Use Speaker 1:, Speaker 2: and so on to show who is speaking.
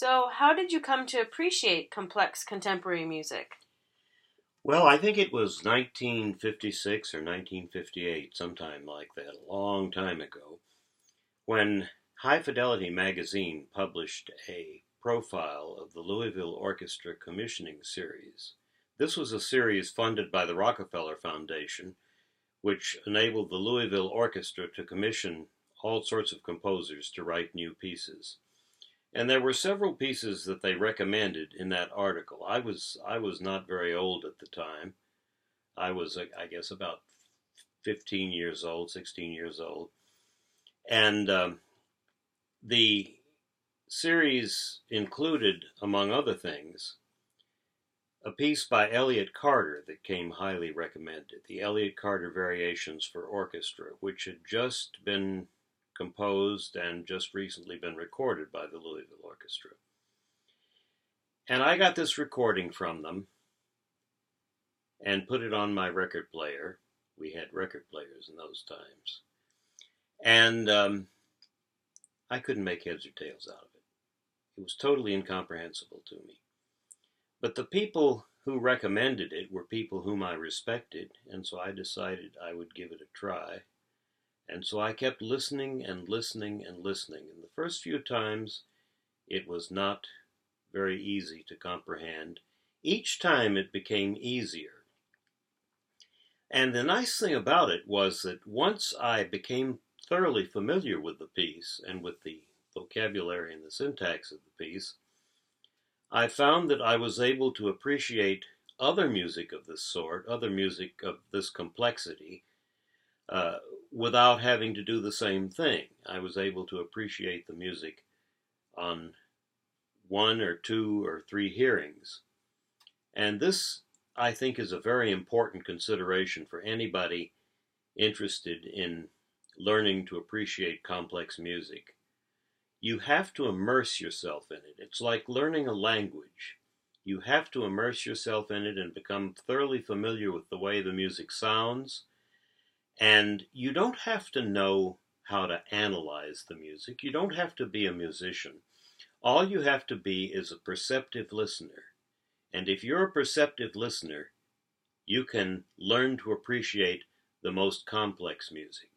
Speaker 1: So, how did you come to appreciate complex contemporary music?
Speaker 2: Well, I think it was 1956 or 1958, sometime like that, a long time ago, when High Fidelity magazine published a profile of the Louisville Orchestra Commissioning Series. This was a series funded by the Rockefeller Foundation, which enabled the Louisville Orchestra to commission all sorts of composers to write new pieces. And there were several pieces that they recommended in that article. I was not very old at the time. I was, I guess, about 15 years old, 16 years old. And the series included, among other things, a piece by Elliott Carter that came highly recommended, the Elliott Carter Variations for Orchestra, which had just been composed and just recently been recorded by the Louisville Orchestra. And I got this recording from them and put it on my record player. We had record players in those times. And I couldn't make heads or tails out of it. It was totally incomprehensible to me. But the people who recommended it were people whom I respected, and so I decided I would give it a try. And so I kept listening and listening and listening. And the first few times, it was not very easy to comprehend. Each time it became easier. And the nice thing about it was that once I became thoroughly familiar with the piece and with the vocabulary and the syntax of the piece, I found that I was able to appreciate other music of this sort, other music of this complexity, without having to do the same thing. I was able to appreciate the music on one or two or three hearings. And this, I think, is a very important consideration for anybody interested in learning to appreciate complex music. You have to immerse yourself in it. It's like learning a language. You have to immerse yourself in it and become thoroughly familiar with the way the music sounds. And you don't have to know how to analyze the music. You don't have to be a musician. All you have to be is a perceptive listener. And if you're a perceptive listener, you can learn to appreciate the most complex music.